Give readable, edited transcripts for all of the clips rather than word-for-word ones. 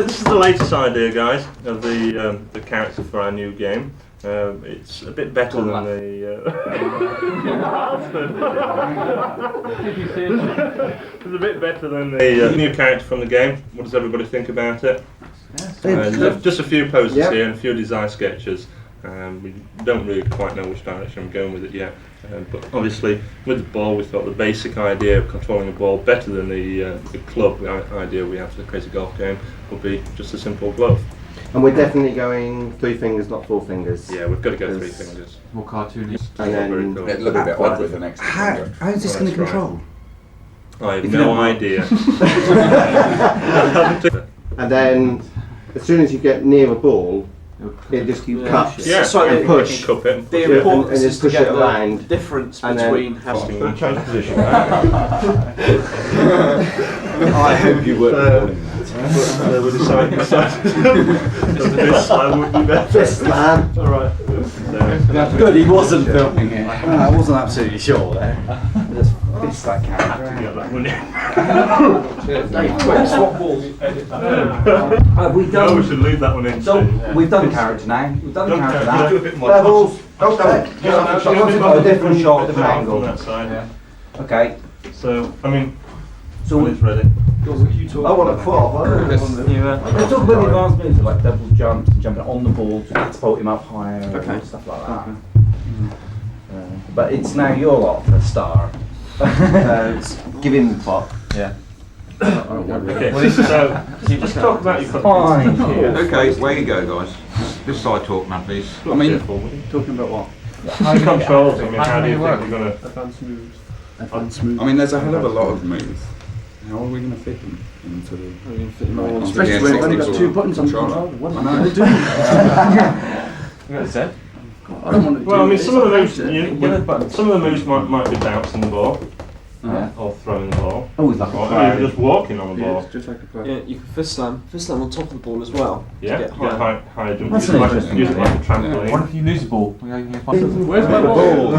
This is the latest idea, guys, of the character for our new game. It's a bit better than the. It's a bit better than the new character from the game. What does everybody think about it? Just a few poses here and a few design sketches. We don't really quite know which direction I'm going with it yet. But obviously, with the ball, we thought the basic idea of controlling the ball better than the club idea we have for the Crazy Golf game would be just a simple glove. And we're definitely going 3 fingers, not 4 fingers. Yeah, we've got to go 3 fingers. More cartoony. And then It'll look a bit odd with an extra finger. how is this going to control? I have no idea. And then, as soon as you get near a ball, it just cups and push. Cup it. The importance is to push get it around. the difference And between then having Change position. I hope you weren't We decided this side would be better. This slam. Alright. That's good, he wasn't filming it. I wasn't absolutely sure there. Just fist that camera. Get that one in. Swap balls. Have we No, we done? should leave that one in. So too. we've done character now. We've done character now. Do a bit more. Levels. A different shot, different From angle. that side. Yeah. Okay. So, I mean, So when it's ready. I want a prop. Let's talk about the advanced moves like double jumps and jumping on the ball to catapult him up higher and stuff like that. But it's now your lot for a star. Give him the prop. Yeah. Okay, so you just talk about your Fine. Okay, where you go, guys. This side talk, man, please. I mean, talking about what? How do you control? I mean, how do you think you're going to... Advanced moves. Advanced moves. I mean, there's a hell of a lot of moves. How are we going to fit them into the... Especially when you've only got 2 buttons on the controller. What am I going to do? You got it said? I don't want to do Well, I mean, this. some of the moves might be bouncing the ball. Or throwing the ball. Always like Or even just walking on the ball. Just like a player. Yeah, you can fist slam on top of the ball as well. Yeah, to get get higher. high jump. That's Use it like interesting. a trampoline. What if you lose the ball? Where's my ball?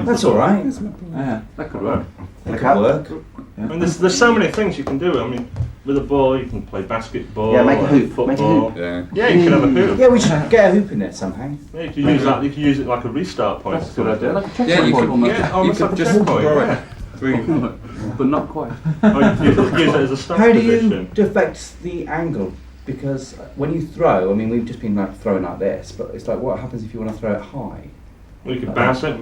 That's alright. Yeah, that could work. That could work. I mean, there's so many things you can do. I mean, with a ball, you can play basketball. Yeah, make a hoop, Football. make a hoop. Yeah. Yeah, you can have a hoop. Yeah, we should get a hoop in there somehow. Yeah, you can use that. You can use it like a restart point. That's a good idea. Like a checkpoint. Yeah, you could, almost. Yeah, you almost like could a just checkpoint. throw Yeah. it through. But not quite. Or you can use it as a start How do position. you affect the angle? Because when you throw, I mean, we've just been like throwing like this, but it's like, what happens if you want to throw it high? Well, you can bounce it.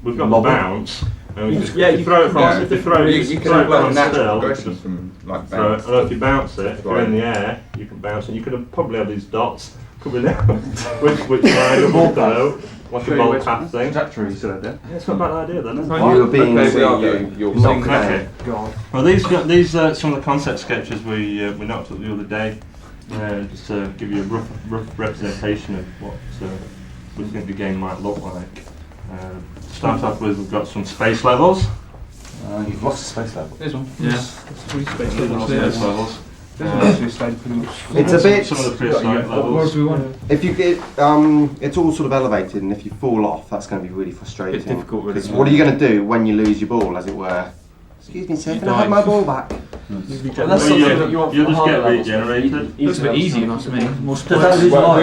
We've got Lob the it. bounce. And we just, Yeah, if you throw it from. Yeah, If you throw it, you can throw have it like a from natural still, progression just from like throw it. bounce. And if you bounce it, if you're Right. in the air, you can bounce it. You could have probably have these dots coming out. which line of ball though, like a ball path thing. Trajectory, good idea. Yeah, it's not a bad idea then, isn't it? You're being You're not saying clear. Okay. Well, these are some of the concept sketches we knocked up the other day, just to give you a rough representation of what we think the game might look like. To start off with, we've got some space levels. You've lost the space level. There's one. Yeah. Three space Space levels there. levels. It's a bit. Some of the prehistoric levels. do we want? If you get, it's all sort of elevated, and if you fall off, that's going to be really frustrating. It's difficult, really. 'Cause what are you going to do when you lose your ball, as it were? Excuse me, sir, can I have my ball back? Well, that's Well, something that you want you'll for just harder get levels. regenerated. Looks a bit easy, not to me. More Does that lose Well, life?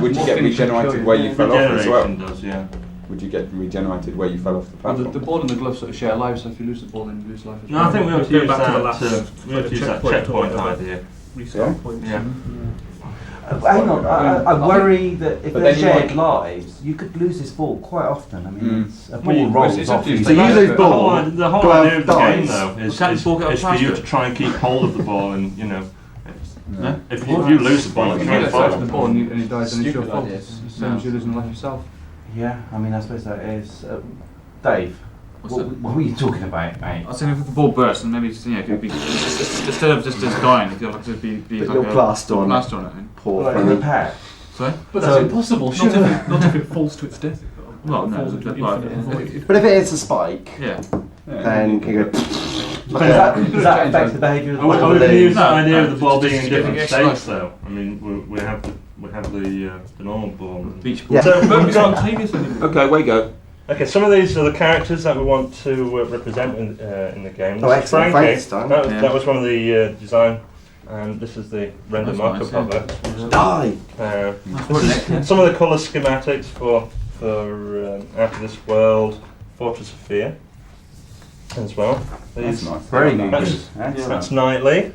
would you get regenerated where you fell off as well? Regeneration does, yeah. Would you get regenerated where you fell off the Well, the platform? ball and the glove sort of share lives, so if you lose the ball, then you lose life as No, well. I think we have to Go use back to the that. last We have to use that checkpoint idea. Restart points. Yeah. Hang on, I worry that if But they're then you shared might- lives, you could lose this ball quite often. I mean, it's, a Well, ball rolls it's off. up to you. easy. So you lose ball, The whole glove idea of the game, dies. though, is Can't the ball get up for you faster? to try and keep hold of the ball, and you know, Yeah. if you lose the ball, If you you can't get touch the follow. ball and he dies, then it's your Stupid fault. idea. It's the same as you losing life yourself. Yeah, I mean, I suppose that is. Dave, What's what were you talking about, mate? I was saying if the ball bursts, and maybe just, it could be instead of just dying, it could like just be Put like your a plaster on it. plaster on it. Poor Like thing. repair. Sorry. But So- that's impossible. Not if it falls to its death. Well, no, Falls into infinite. But if it hits a spike, yeah. then you go. Does that affect the behaviour of the Are we ball? going to use the No, idea no, of the ball just being in get different extra states, life. though? I mean, we have the normal ball. and- Beach ball. Yeah. So we've got. Okay, where you go? Okay, some of these are the characters that we want to represent in the game. Oh, This is excellent. Frankie. Frankenstein. That Yeah. was one of the design and this is the render That's mock-up nice, of it. Die! Some of the colour schematics for Out of This World, Fortress of Fear, as well. That's These, nice. Very Yeah, good. that's Knightley,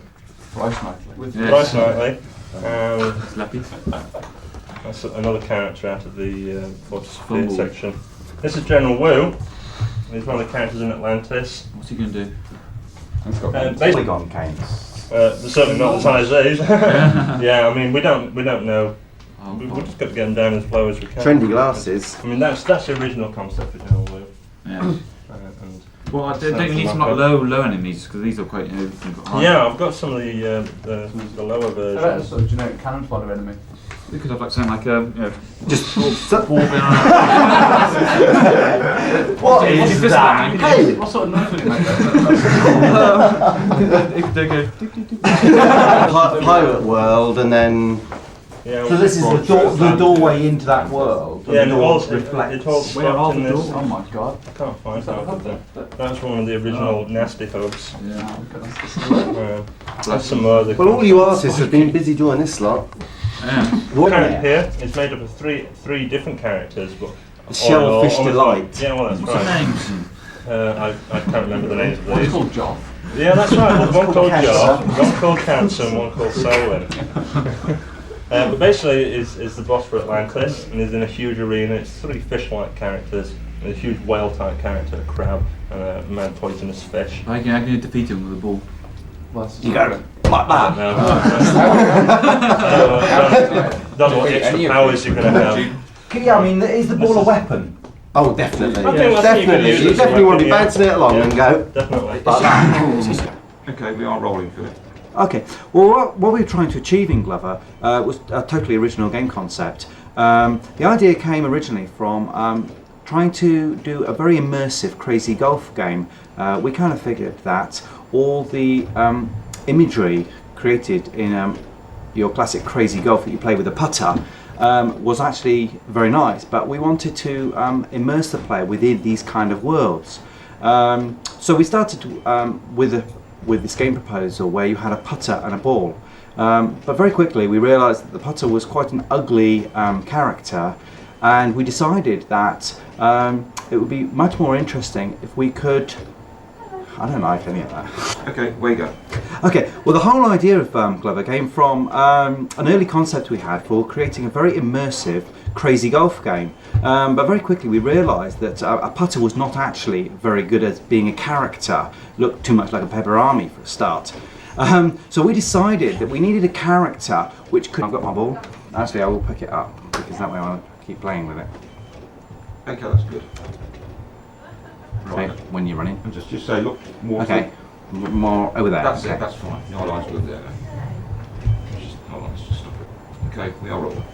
Price nightly. Bryce Knightley. Slappy. That's another character out of the Fortress of Fear Fumble. section. This is General Wu. He's one of the characters in Atlantis. What's he going to do? It's got Basically, Polygon counts. they're certainly not as high as these. Yeah, I mean we don't know. Oh, We've just got to get them down as low as we can. Trendy glasses. I mean that's the original concept for General Wu. yeah. And Well, I don't you need some like low enemies because these are quite. You've got high. yeah, I've got some of the lower That's versions. sort of generic cannon fodder enemy. We could have like something like Just walking around. What Yeah, is you fist that? bump, Hey! What sort of knife would it make? If they go. Pirate world, and then Yeah, So this is the doorway into that world. yeah, and it all reflects. Where are in the this. doors? Oh my god. I can't find that. That's one of the original nasty hubs. Yeah. That's some other. Well, all you artists have been busy doing this lot. Yeah. What? Character here is made up of three different characters, but Shellfish all- Delight. Yeah, well that's What's the right. names? I can't remember the names of What's these. called Joff? Yeah, that's right. There's one called Cancer. Job, one called Cancer, and one called Selwyn. But basically, is the boss for Atlantis, and is in a huge arena. It's three fish-like characters, a huge whale-type character, a crab, and a mad poisonous fish. I can defeat him with a ball. You go like that. Don't know what extra powers you're going to have. Yeah, I mean, is the ball a weapon? Oh, definitely. I think you Definitely. can use You it as a definitely want to be weapon, bouncing it along and go Definitely. like that. Okay, we are rolling for it. Okay, well, what we were trying to achieve in Glover was a totally original game concept. The idea came originally from trying to do a very immersive crazy golf game. We kind of figured that all the imagery created in your classic crazy golf that you play with a putter was actually very nice, but we wanted to immerse the player within these kind of worlds. So we started with this game proposal where you had a putter and a ball. But very quickly we realised that the putter was quite an ugly character, and we decided that it would be much more interesting if we could... I don't like any of that. Okay, where you go? Okay, well the whole idea of Glover came from an early concept we had for creating a very immersive crazy golf game. But very quickly we realised that a putter was not actually very good at being a character, looked too much like a paper army for a start. So we decided that we needed a character which could... I've got my ball. Actually I will pick it up because that way I'll keep playing with it. Okay, that's good. Okay, when you're running. And just say, look, more. Okay, more over there. That's okay. it, that's fine. Your line's good there. Hold on, let's just stop it. Okay, we are rolling.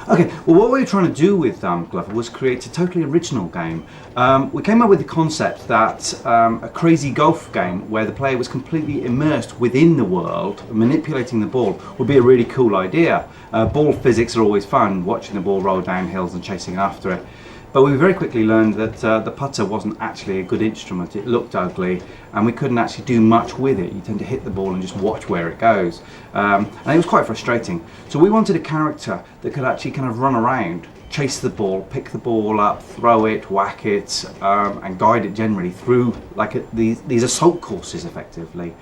Okay, well what we were trying to do with Glover was create a totally original game. We came up with the concept that a crazy golf game where the player was completely immersed within the world, manipulating the ball, would be a really cool idea. Ball physics are always fun, watching the ball roll down hills and chasing after it. But we very quickly learned that the putter wasn't actually a good instrument. It looked ugly and we couldn't actually do much with it. You tend to hit the ball and just watch where it goes. And it was quite frustrating. So we wanted a character that could actually kind of run around, chase the ball, pick the ball up, throw it, whack it, and guide it generally through like these assault courses effectively.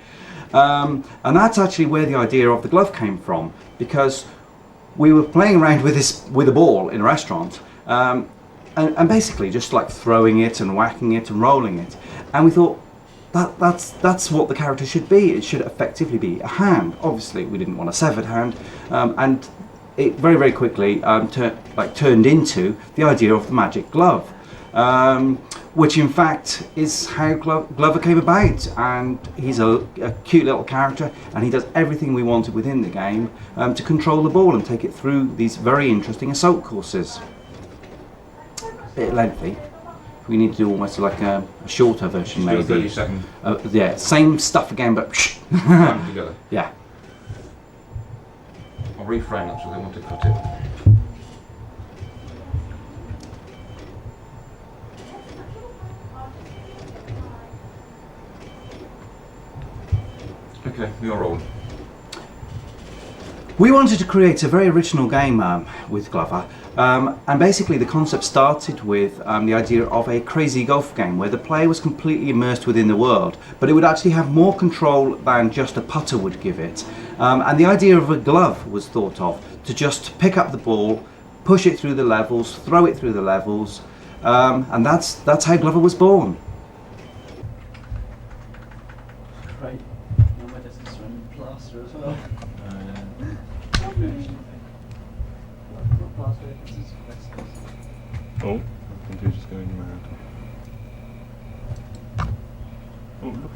And that's actually where the idea of the glove came from, because we were playing around with a ball in a restaurant. And basically just like throwing it and whacking it and rolling it, and we thought that's what the character should be. It should effectively be a hand. Obviously we didn't want a severed hand, and it very quickly turned into the idea of the magic glove, which in fact is how Glover came about. And he's a cute little character, and he does everything we wanted within the game to control the ball and take it through these very interesting assault courses. Bit lengthy. We need to do almost like a shorter version, Still maybe. 30 seconds. Yeah, same stuff again, but Time together. yeah. I'll reframe that so they want to cut it. Okay, we are rolling. We wanted to create a very original game with Glover, and basically the concept started with the idea of a crazy golf game where the player was completely immersed within the world, but it would actually have more control than just a putter would give it. And the idea of a glove was thought of to just pick up the ball, push it through the levels, throw it through the levels, and that's how Glover was born. Great. Now my desk is surrounded with plaster as well. Oh, the computer's going mad. Oh, look.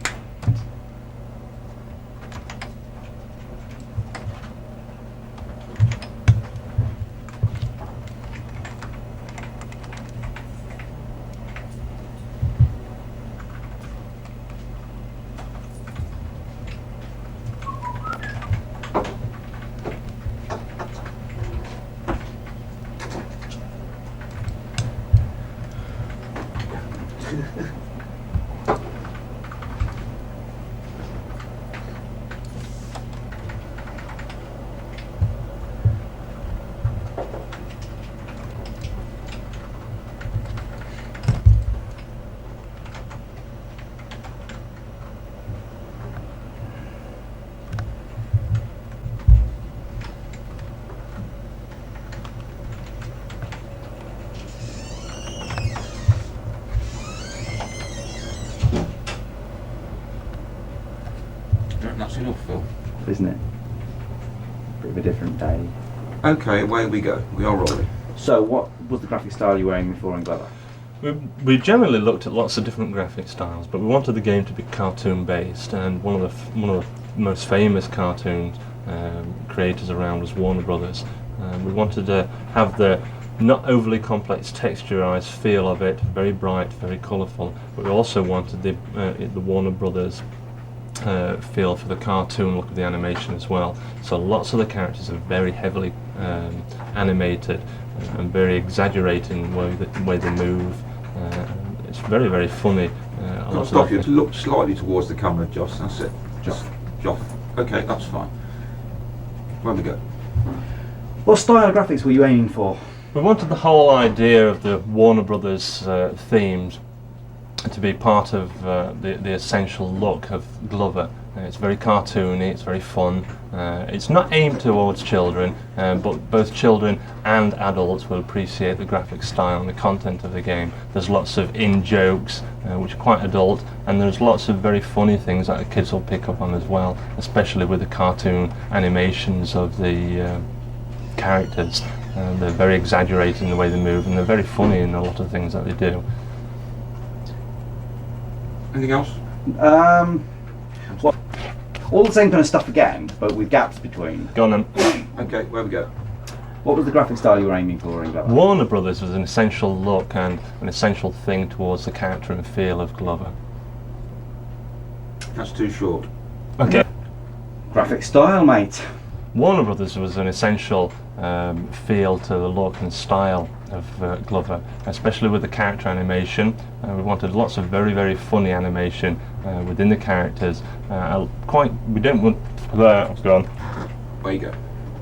That's enough, Phil. Isn't it? Bit of a different day. Okay, away we go. We are rolling. So what was the graphic style you were aiming for in Glover? We generally looked at lots of different graphic styles, but we wanted the game to be cartoon based, and one of the most famous cartoon creators around was Warner Brothers. We wanted to have the not overly complex texturized feel of it, very bright, very colourful, but we also wanted the Warner Brothers feel for the cartoon look of the animation as well. So lots of the characters are very heavily animated and very exaggerated in the way they move. It's very, very funny. I'll stop you. Look slightly towards the camera, Josh. That's it. Just Josh. Okay, that's fine. Where we go? What style of graphics were you aiming for? We wanted the whole idea of the Warner Brothers themes to be part of the essential look of Glover. It's very cartoony, it's very fun. It's not aimed towards children, but both children and adults will appreciate the graphic style and the content of the game. There's lots of in-jokes, which are quite adult, and there's lots of very funny things that the kids will pick up on as well, especially with the cartoon animations of the characters. They're very exaggerated in the way they move, and they're very funny in a lot of things that they do. Anything else? Well, all the same kind of stuff again, but with gaps between. Go on then. Okay, where we go? What was the graphic style you were aiming for in Glover? Warner Brothers was an essential look and an essential thing towards the character and feel of Glover. That's too short. Okay. Graphic style, mate. Warner Brothers was an essential feel to the look and style of Glover, especially with the character animation. We wanted lots of very, very funny animation within the characters. We don't want... Go on. Where you go?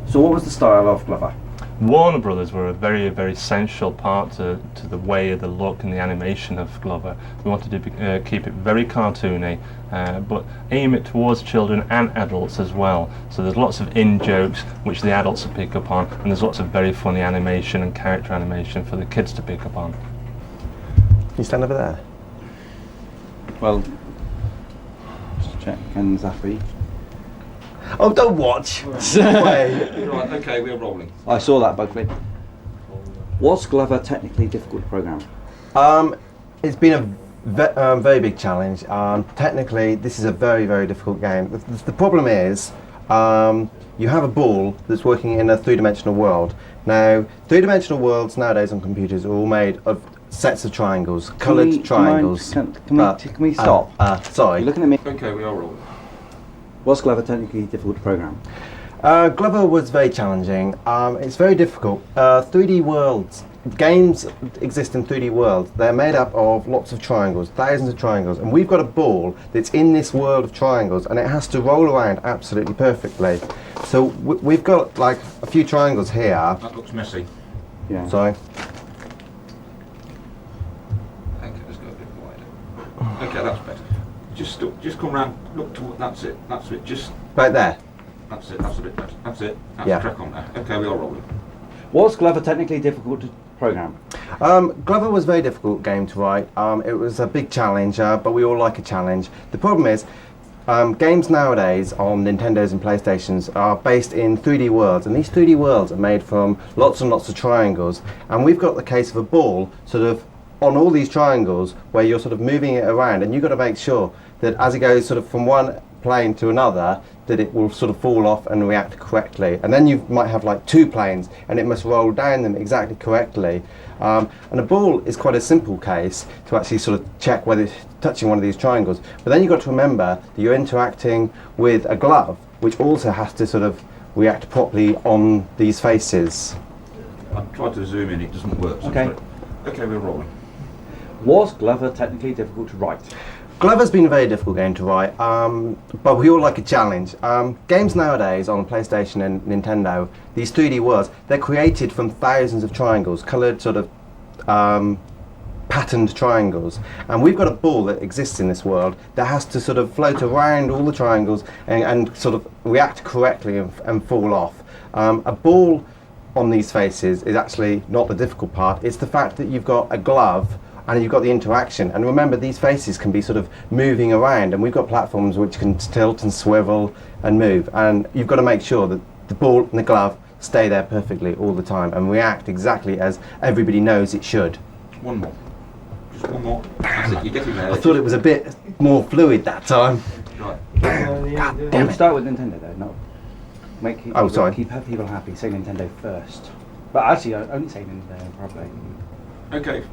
So what was the style of Glover? Warner Brothers were a very, very essential part to the way of the look and the animation of Glover. We wanted to keep it very cartoony, but aim it towards children and adults as well. So there's lots of in-jokes which the adults will pick up on, and there's lots of very funny animation and character animation for the kids to pick up on. Can you stand over there? Well, just check. Ken's happy. Oh, don't watch! Right, okay, we're rolling. I saw that bug flip. Was Glover technically difficult to program? It's been a very big challenge. Technically, this is a very, very difficult game. The problem is, you have a ball that's working in a three-dimensional world. Now, three-dimensional worlds nowadays on computers are all made of sets of triangles, coloured triangles. Can we stop? Sorry. You're looking at me. Okay, we are rolling. Was Glover technically difficult to program? Glover was very challenging. It's very difficult. 3D worlds, games exist in 3D worlds. They're made up of lots of triangles, thousands of triangles, and we've got a ball that's in this world of triangles, and it has to roll around absolutely perfectly. So we've got like a few triangles here. That looks messy. Yeah. Sorry. Okay, let's go a bit wider. Okay, that's better. Just come round, look to, that's it, just, Right there. that's it, that's a bit better, that's it, that's Yeah. crack on there. Okay, we are rolling. Was Glover technically difficult to program? Glover was a very difficult game to write. It was a big challenge, but we all like a challenge. The problem is, games nowadays on Nintendos and PlayStations are based in 3D worlds, and these 3D worlds are made from lots and lots of triangles. And we've got the case of a ball sort of on all these triangles where you're sort of moving it around, and you've got to make sure that as it goes sort of from one plane to another, that it will sort of fall off and react correctly. And then you might have like two planes, and it must roll down them exactly correctly. And a ball is quite a simple case to actually sort of check whether it's touching one of these triangles. But then you've got to remember that you're interacting with a glove, which also has to sort of react properly on these faces. I tried to zoom in, it doesn't work. So Okay. Okay, we're rolling. Was Glover technically difficult to write? Glover's been a very difficult game to write, but we all like a challenge. Games nowadays on PlayStation and Nintendo, these 3D worlds, they're created from thousands of triangles, coloured sort of patterned triangles. And we've got a ball that exists in this world that has to sort of float around all the triangles and sort of react correctly and fall off. A ball on these faces is actually not the difficult part, it's the fact that you've got a glove and you've got the interaction. And remember, these faces can be sort of moving around, and we've got platforms which can tilt and swivel and move, and you've got to make sure that the ball and the glove stay there perfectly all the time and react exactly as everybody knows it should. One more. Just one more. That's it, you're getting there. I thought it was a bit more fluid that time. Right. Damn We'll it. start with Nintendo though, not make Oh, sorry. keep people happy. Say Nintendo first. But actually, I only say Nintendo probably. Okay.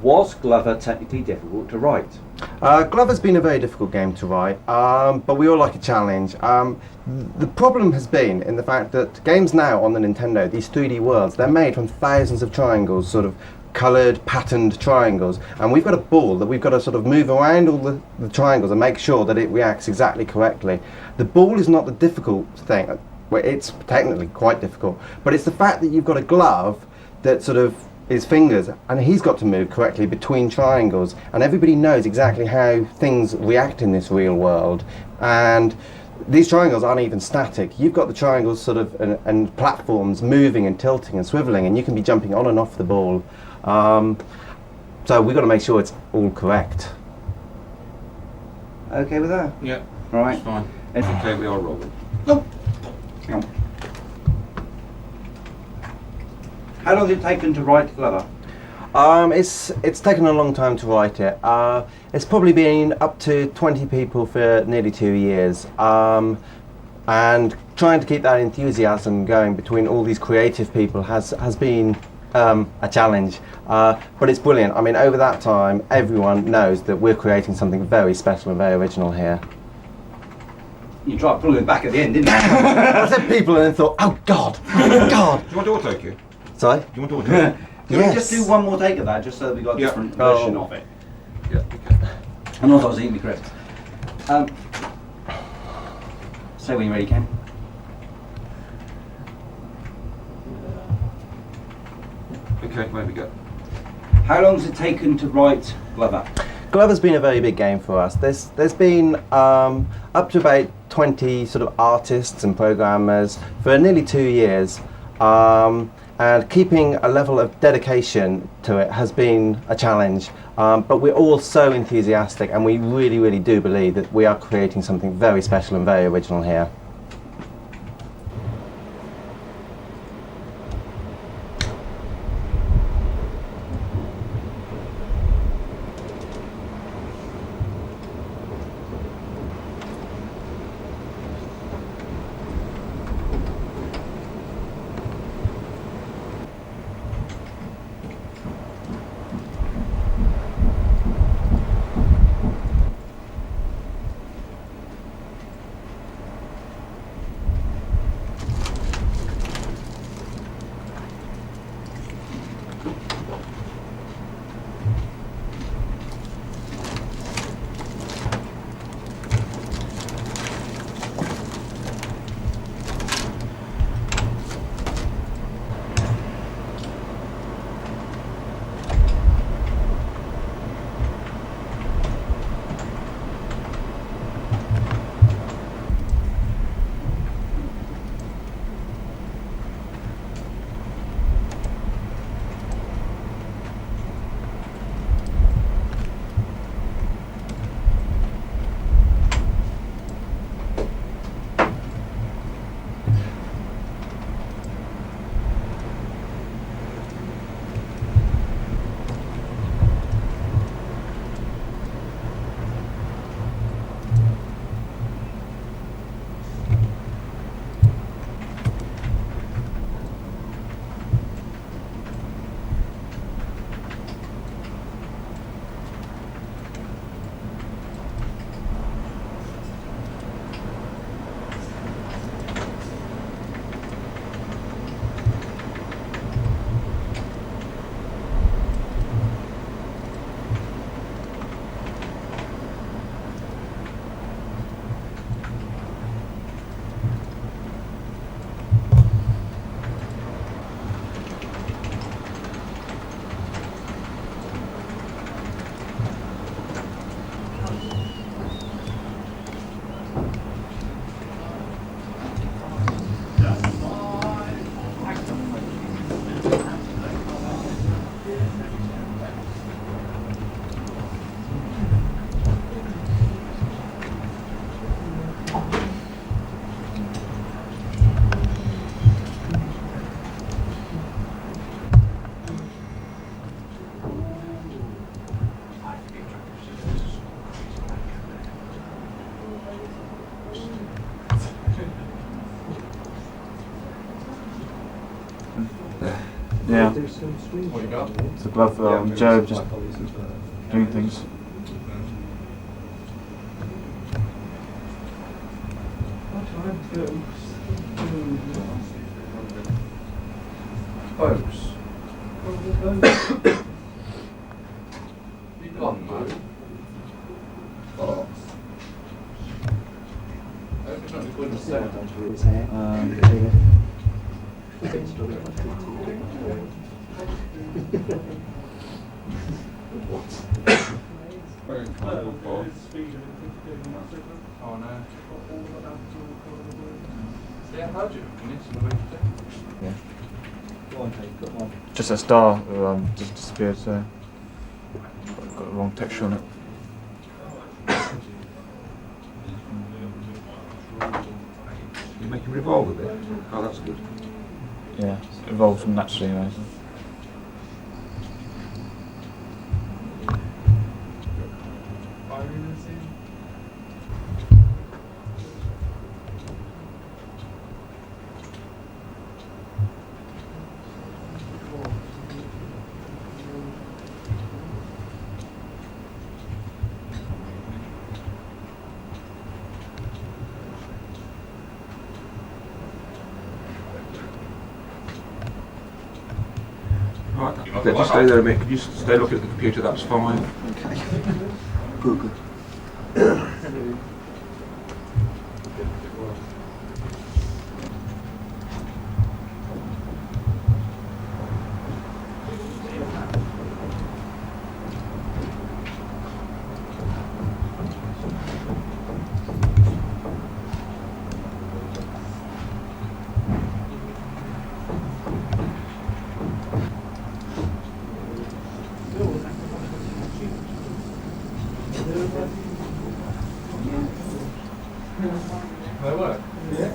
Was Glover technically difficult to write? Glover's been a very difficult game to write, but we all like a challenge. The problem has been in the fact that games now on the Nintendo, these 3D worlds, they're made from thousands of triangles, sort of coloured, patterned triangles, and we've got a ball that we've got to sort of move around all the triangles and make sure that it reacts exactly correctly. The ball is not the difficult thing. Well, it's technically quite difficult, but it's the fact that you've got a glove that sort of his fingers, and he's got to move correctly between triangles, and everybody knows exactly how things react in this real world, and these triangles aren't even static. You've got the triangles sort of and platforms moving and tilting and swiveling, and you can be jumping on and off the ball. So we've got to make sure it's all correct. Okay with that? Yeah. All right. That's fine. If- Okay, we are rolling. Hang on. How long has it taken to write Glover? It's taken a long time to write it. It's probably been up to 20 people for nearly 2 years. And trying to keep that enthusiasm going between all these creative people has been a challenge. But it's brilliant. I mean, over that time, everyone knows that we're creating something very special and very original here. You tried pulling it back at the end, didn't you? I said people and then thought, oh God, God. Do you want to auto cue? Sorry? Do you want to auto cue? Can we just do one more take of that, just so that we got a Yeah. different version Oh. of it? Yeah, okay. And also I was eating the crisps. Say when you're ready, Ken. Okay, where we go? How long has it taken to write Glover? Glover's been a very big game for us. There's been up to about 20 sort of artists and programmers for nearly 2 years, and keeping a level of dedication to it has been a challenge. But we're all so enthusiastic, and we really, really do believe that we are creating something very special and very original here. Yeah. What you got? It's the glove for Joe just doing things. Folks. You gone, mate? Oh. Oh no. Yeah, how'd you? Yeah. Just a star just disappeared, so got the wrong texture on it. You make him revolve a bit. Oh, that's good. Yeah, it evolves from naturally, anyway. Right, okay, just stay there a minute. Could you stay looking at the computer? That's fine. Okay. Good, good. They work? Yeah.